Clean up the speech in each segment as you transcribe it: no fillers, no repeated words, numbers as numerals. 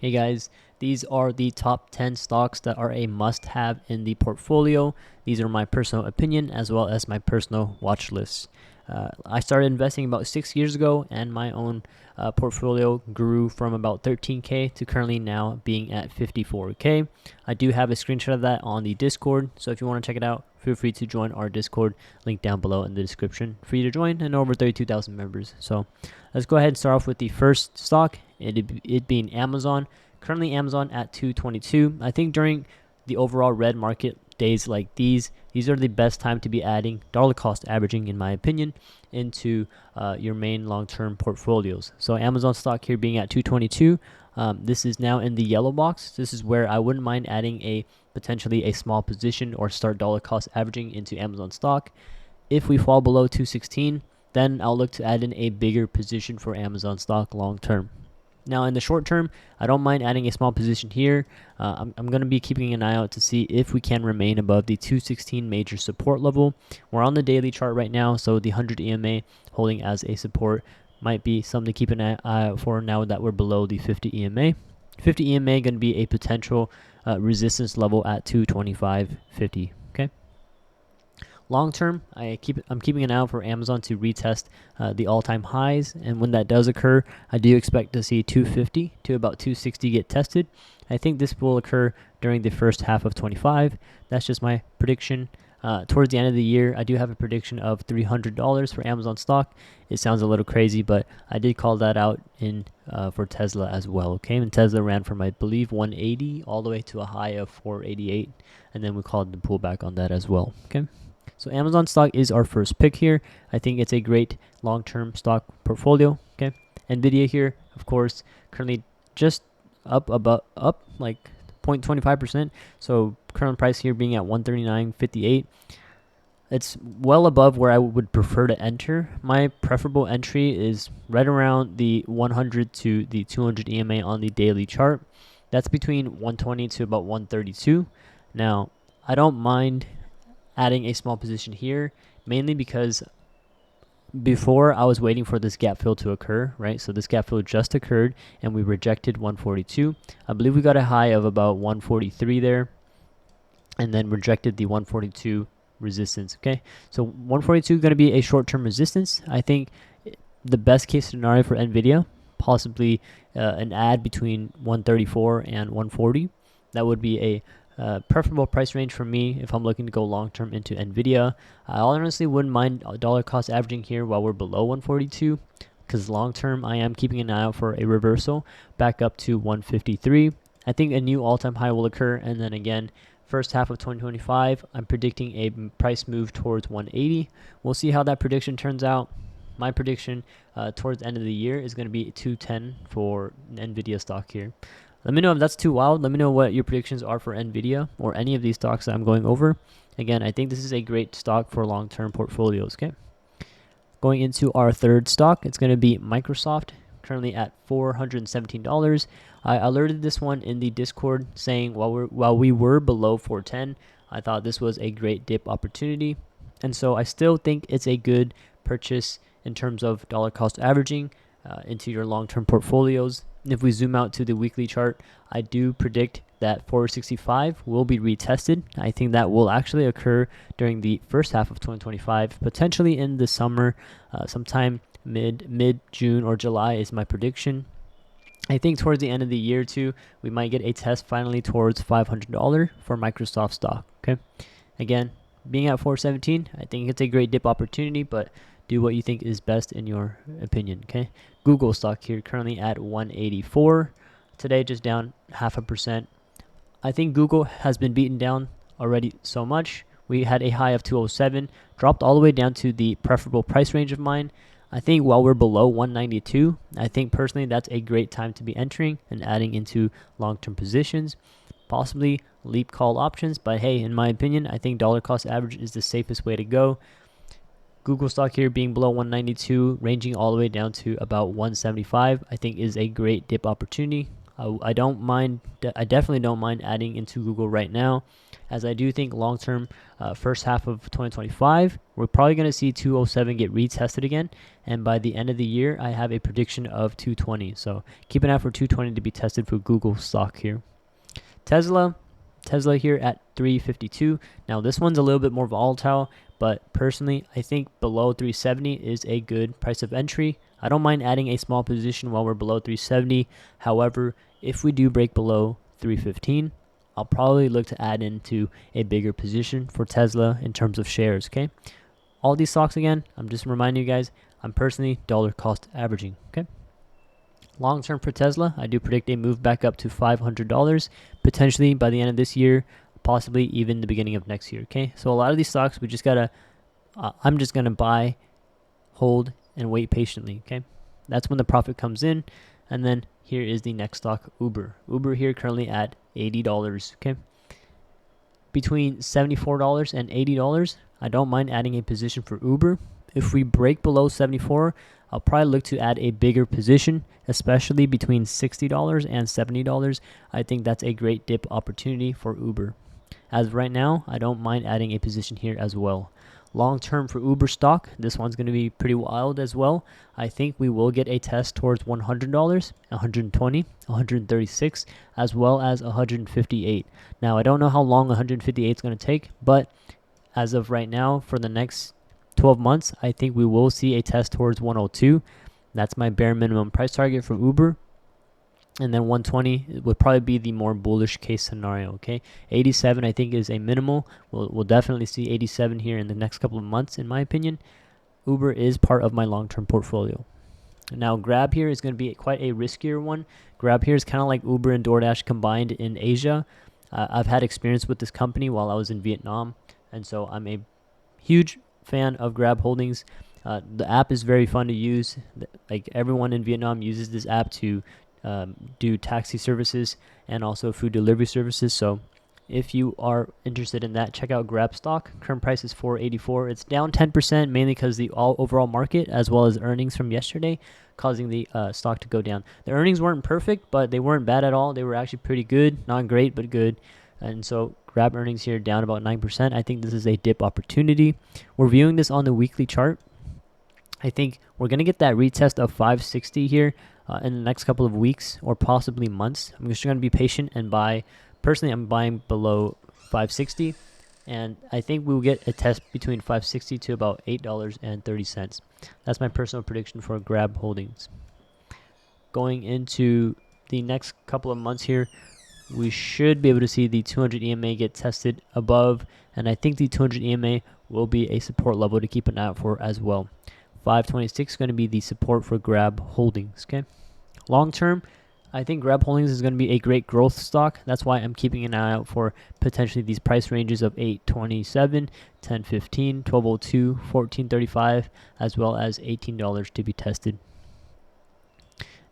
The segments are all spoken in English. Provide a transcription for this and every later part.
Hey guys, these are the top 10 stocks that are a must-have in the portfolio. These are my personal opinion as well as my personal watch lists. I started investing about 6 years ago, and my own portfolio grew from about 13K to currently now being at 54K. I do have a screenshot of that on the Discord, so if you want to check it out, feel free to join our Discord, link down below in the description for you to join, and over 32,000 members. So let's go ahead and start off with the first stock, it being Amazon. Currently Amazon at 222. I think during the overall red market days like these are the best time to be adding dollar cost averaging, in my opinion, into your main long-term portfolios. So Amazon stock here being at 222. This is now in the yellow box. This is where I wouldn't mind adding potentially a small position or start dollar cost averaging into Amazon stock. If we fall below 216, then I'll look to add in a bigger position for Amazon stock long term. Now, in the short term, I don't mind adding a small position here. I'm going to be keeping an eye out to see if we can remain above the 216 major support level. We're on the daily chart right now, so the 100 EMA holding as a support might be something to keep an eye out for now that we're below the 50 EMA. 50 EMA going to be a potential resistance level at 225.50. Okay. Long term, I'm keeping an eye out for Amazon to retest the all-time highs, and when that does occur, I do expect to see 250 to about 260 get tested. I think this will occur during the first half of 25. That's just my prediction. Towards the end of the year, I do have a prediction of $300 for Amazon stock. It sounds a little crazy, but I did call that out in for Tesla as well. Okay, and Tesla ran from, I believe, 180 all the way to a high of 488, and then we called the pullback on that as well. Okay. So Amazon stock is our first pick here. I think it's a great long-term stock portfolio. Okay, Nvidia here, of course, currently just up like 0.25%. So current price here being at 139.58. It's well above where I would prefer to enter. My preferable entry is right around the 100 to the 200 EMA on the daily chart. That's between 120 to about 132. Now, I don't mind adding a small position here, mainly because before I was waiting for this gap fill to occur, right? So this gap fill just occurred and we rejected 142. I believe we got a high of about 143 there and then rejected the 142 resistance. Okay, so 142 is going to be a short-term resistance. I think the best case scenario for Nvidia, possibly an add between 134 and 140. That would be a preferable price range for me if I'm looking to go long-term into Nvidia. I honestly wouldn't mind dollar cost averaging here while we're below 142, because long-term I am keeping an eye out for a reversal back up to 153. I think a new all-time high will occur, and then again, first half of 2025, I'm predicting a price move towards 180. We'll see how that prediction turns out. My prediction towards the end of the year is going to be 210 for Nvidia stock here. Let me know if that's too wild. Let me know what your predictions are for Nvidia or any of these stocks that I'm going over. Again, I think this is a great stock for long-term portfolios. Okay. Going into our third stock, it's going to be Microsoft, currently at $417. I alerted this one in the Discord saying while we were below 410, I thought this was a great dip opportunity. And so I still think it's a good purchase in terms of dollar cost averaging into your long-term portfolios. If we zoom out to the weekly chart, I do predict that 465 will be retested. I think that will actually occur during the first half of 2025, potentially in the summer, sometime mid-June or July is my prediction. I think towards the end of the year too, we might get a test finally towards $500 for Microsoft stock. Okay, again, being at 417, I think it's a great dip opportunity, but do what you think is best in your opinion. Okay, Google stock here currently at 184 today, just down 0.5%. I think Google has been beaten down already so much. We had a high of 207, dropped all the way down to the preferable price range of mine. I think while we're below 192, I think personally that's a great time to be entering and adding into long-term positions, possibly leap call options. But hey, in my opinion, I think dollar cost average is the safest way to go. Google stock here being below 192, ranging all the way down to about 175, I think is a great dip opportunity. I definitely don't mind adding into Google right now. as I do think long term, first half of 2025, we're probably going to see 207 get retested again, and by the end of the year, I have a prediction of 220. So keep an eye for 220 to be tested for Google stock here. Tesla here at 352. Now this one's a little bit more volatile, but personally, I think below 370 is a good price of entry. I don't mind adding a small position while we're below 370. However, if we do break below 315, I'll probably look to add into a bigger position for Tesla in terms of shares, okay? All these stocks, again, I'm just reminding you guys, I'm personally dollar cost averaging, okay? Long term for Tesla, I do predict a move back up to $500, potentially by the end of this year, possibly even the beginning of next year, okay? So a lot of these stocks, we just gotta, I'm just gonna buy, hold, and wait patiently, okay? That's when the profit comes in. And then here is the next stock, Uber. Uber here currently at $80, okay? Between $74 and $80, I don't mind adding a position for Uber. If we break below 74, I'll probably look to add a bigger position, especially between $60 and $70. I think that's a great dip opportunity for Uber. As of right now, I don't mind adding a position here as well. Long term for Uber stock, this one's going to be pretty wild as well. I think we will get a test towards $100, $120, $136, as well as $158. Now, I don't know how long $158 is going to take, but as of right now, for the next 12 months, I think we will see a test towards 102. That's my bare minimum price target for Uber. And then 120 would probably be the more bullish case scenario, okay? 87, I think, is a minimal. We'll definitely see 87 here in the next couple of months, in my opinion. Uber is part of my long-term portfolio. Now, Grab here is going to be quite a riskier one. Grab here is kind of like Uber and DoorDash combined in Asia. I've had experience with this company while I was in Vietnam, and so I'm a huge fan of Grab Holdings. The app is very fun to use. Like, everyone in Vietnam uses this app to do taxi services and also food delivery services. So if you are interested in that, check out Grab stock. Current price is $4.84. It's down 10%, mainly because the overall market as well as earnings from yesterday causing the stock to go down. The earnings weren't perfect, but they weren't bad at all. They were actually pretty good. Not great, but good. And so Grab earnings here down about 9%. I think this is a dip opportunity. We're viewing this on the weekly chart. I think we're going to get that retest of 560 here in the next couple of weeks or possibly months. I'm just going to be patient and buy. Personally, I'm buying below 560, and I think we will get a test between 560 to about $8.30. That's my personal prediction for Grab Holdings. Going into the next couple of months here, we should be able to see the 200 EMA get tested above, and I think the 200 EMA will be a support level to keep an eye out for as well. 526 is going to be the support for Grab Holdings, okay? Long term, I think Grab Holdings is going to be a great growth stock. That's why I'm keeping an eye out for potentially these price ranges of $8.27, $10.15, $12.02, $14.35, as well as $18 to be tested.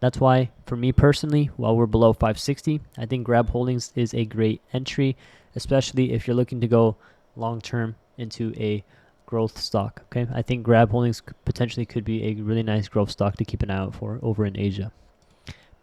That's why, for me personally, while we're below 560, I think Grab Holdings is a great entry, especially if you're looking to go long term into a growth stock, okay? I think Grab Holdings potentially could be a really nice growth stock to keep an eye out for over in Asia.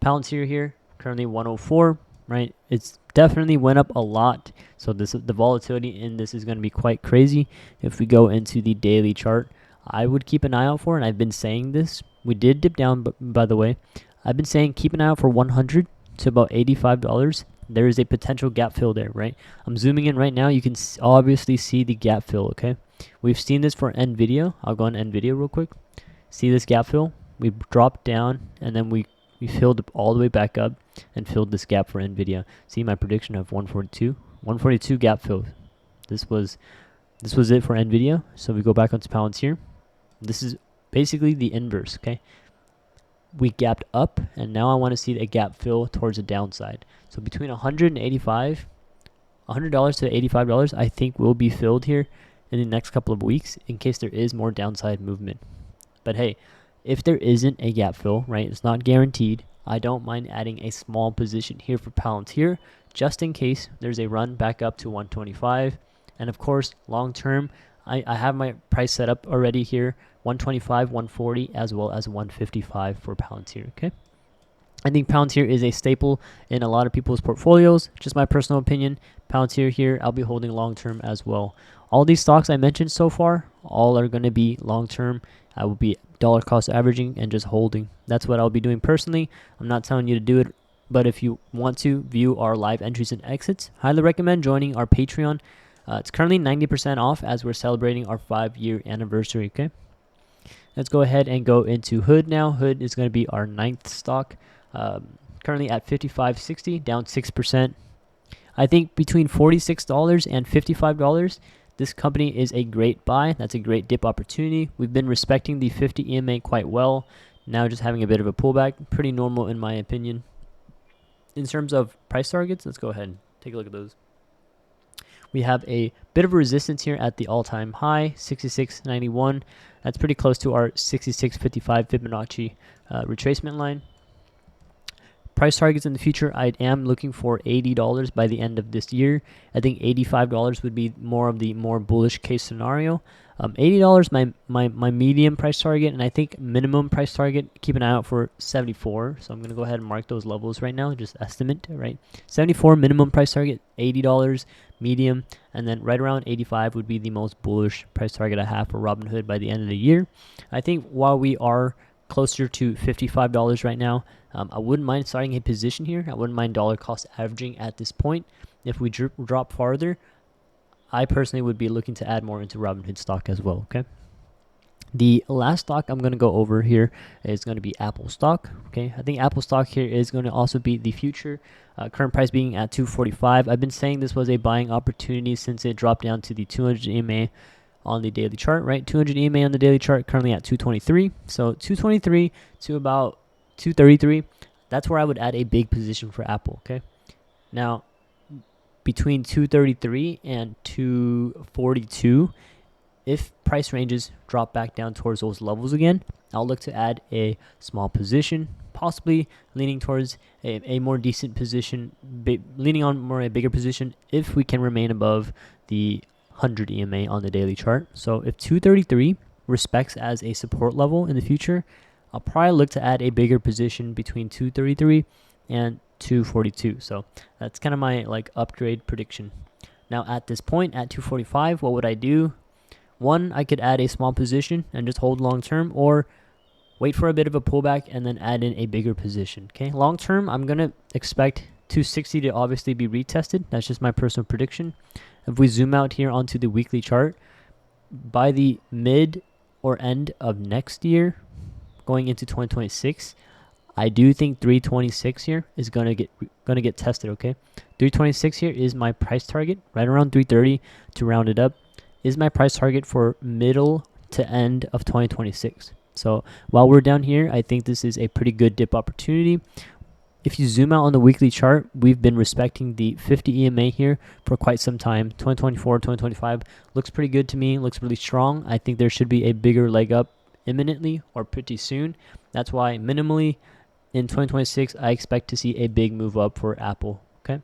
Palantir here, currently 104, right? It's definitely went up a lot, so the volatility in this is going to be quite crazy. If we go into the daily chart, I would keep an eye out for, and I've been saying this. We did dip down, but by the way, I've been saying keep an eye out for 100 to about $85. There is a potential gap fill there, right? I'm zooming in right now. You can obviously see the gap fill, okay? We've seen this for NVIDIA. I'll go on NVIDIA real quick. See this gap fill? We dropped down, and then we filled all the way back up and filled this gap for NVIDIA. See my prediction of 142? 142 gap fill. This was it for NVIDIA. So we go back onto Palantir. This is basically the inverse, okay? We gapped up, and now I want to see a gap fill towards the downside. So between $100 to $85, I think will be filled here in the next couple of weeks in case there is more downside movement. But hey, if there isn't a gap fill, right, it's not guaranteed, I don't mind adding a small position here for Palantir just in case there's a run back up to 125. And of course, long term, I have my price set up already here, 125, 140, as well as 155 for Palantir, okay? I think Palantir is a staple in a lot of people's portfolios. Just my personal opinion. Palantir here, I'll be holding long term as well. All these stocks I mentioned so far, all are going to be long term. I will be dollar cost averaging and just holding. That's what I'll be doing personally. I'm not telling you to do it, but if you want to view our live entries and exits, highly recommend joining our Patreon. It's currently 90% off as we're celebrating our 5-year anniversary. Okay, let's go ahead and go into Hood now. Hood is going to be our 9th stock. Currently at $55.60, down 6%. I think between $46 and $55, this company is a great buy. That's a great dip opportunity. We've been respecting the 50 EMA quite well. Now just having a bit of a pullback. Pretty normal in my opinion. In terms of price targets, let's go ahead and take a look at those. We have a bit of resistance here at the all-time high, 66.91. That's pretty close to our 66.55 Fibonacci retracement line. Price targets in the future, I am looking for $80 by the end of this year. I think $85 would be more of the more bullish case scenario. $80 my medium price target, and I think minimum price target, keep an eye out for 74. So I'm going to go ahead and mark those levels right now, just estimate, right? 74 minimum price target, $80 medium, and then right around 85 would be the most bullish price target I have for Robinhood by the end of the year. I think while we are closer to $55 right now, I wouldn't mind starting a position here. I wouldn't mind dollar cost averaging at this point. If we drop farther, I personally would be looking to add more into Robinhood stock as well, okay? The last stock I'm going to go over here is going to be Apple stock, okay? I think Apple stock here is going to also be the future. Current price being at $245. I've been saying this was a buying opportunity since it dropped down to the 200 EMA on the daily chart, right? 200 EMA on the daily chart, currently at 223. So 223 to about 233. That's where I would add a big position for Apple, okay? Now, between 233 and 242, if price ranges drop back down towards those levels again, I'll look to add a small position, possibly leaning towards a more decent position, leaning on more a bigger position if we can remain above the 100 EMA on the daily chart. So if 233 respects as a support level in the future, I'll probably look to add a bigger position between 233 and 242. So that's kind of my upgrade prediction. Now at this point at 245, what would I do? One, I could add a small position and just hold long term, or wait for a bit of a pullback and then add in a bigger position. Okay, long term, I'm gonna expect 260 to obviously be retested. That's just my personal prediction. If we zoom out here onto the weekly chart, by the mid or end of next year, going into 2026, I do think 326 here is gonna get tested. Okay, 326 here is my price target, right around 330 to round it up, is my price target for middle to end of 2026. So while we're down here, I think this is a pretty good dip opportunity. If you zoom out on the weekly chart, we've been respecting the 50 EMA here for quite some time. 2024, 2025 looks pretty good to me, looks really strong. I think there should be a bigger leg up imminently or pretty soon. That's why minimally in 2026, I expect to see a big move up for Apple, okay?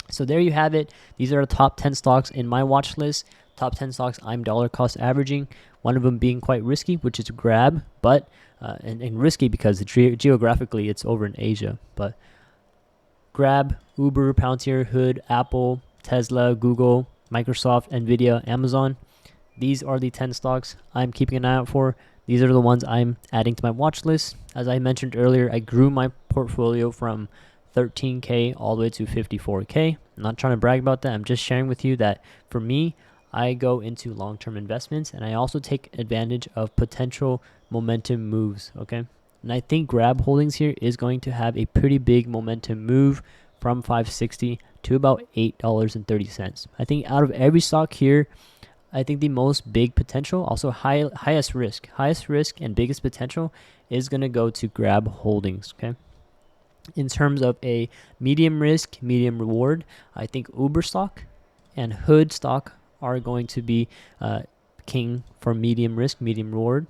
So there you have it. These are the top 10 stocks in my watch list. Top 10 stocks I'm dollar cost averaging. One of them being quite risky, which is Grab, but and risky because geographically it's over in Asia. But Grab, Uber, Palantir, Hood, Apple, Tesla, Google, Microsoft, Nvidia, Amazon. These are the 10 stocks I'm keeping an eye out for. These are the ones I'm adding to my watch list. As I mentioned earlier, I grew my portfolio from 13K all the way to 54K. I'm not trying to brag about that. I'm just sharing with you that for me, I go into long-term investments and I also take advantage of potential momentum moves, okay? And I think Grab Holdings here is going to have a pretty big momentum move from 560 to about $8.30. I think out of every stock here, I think the most big potential, also highest risk and biggest potential is going to go to Grab Holdings, okay? In terms of a medium risk, medium reward, I think Uber stock and Hood stock are going to be king for medium risk, medium reward.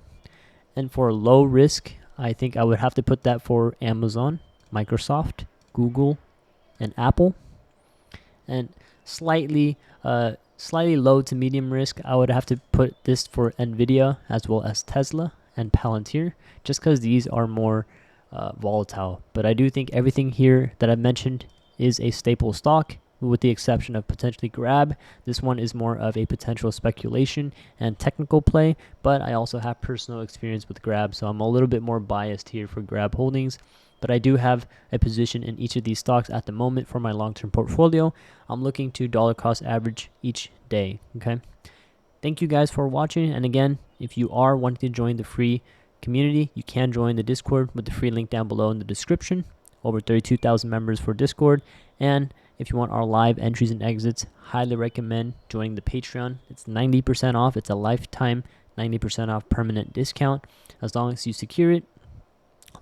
And for low risk, I think I would have to put that for Amazon, Microsoft, Google, and Apple. And slightly low to medium risk, I would have to put this for Nvidia as well as Tesla and Palantir, just because these are more volatile. But I do think everything here that I've mentioned is a staple stock, with the exception of potentially Grab. This one is more of a potential speculation and technical play, but I also have personal experience with Grab, so I'm a little bit more biased here for Grab holdings. But I do have a position in each of these stocks at the moment for my long-term portfolio. I'm looking to dollar cost average each day, okay? Thank you guys for watching, and again, if you are wanting to join the free community, you can join the Discord with the free link down below in the description. Over 32,000 members for Discord, and if you want our live entries and exits, highly recommend joining the Patreon. It's 90% off. It's a lifetime 90% off permanent discount as long as you secure it.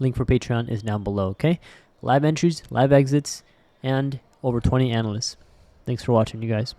Link for Patreon is down below, okay? Live entries, live exits, and over 20 analysts. Thanks for watching, you guys.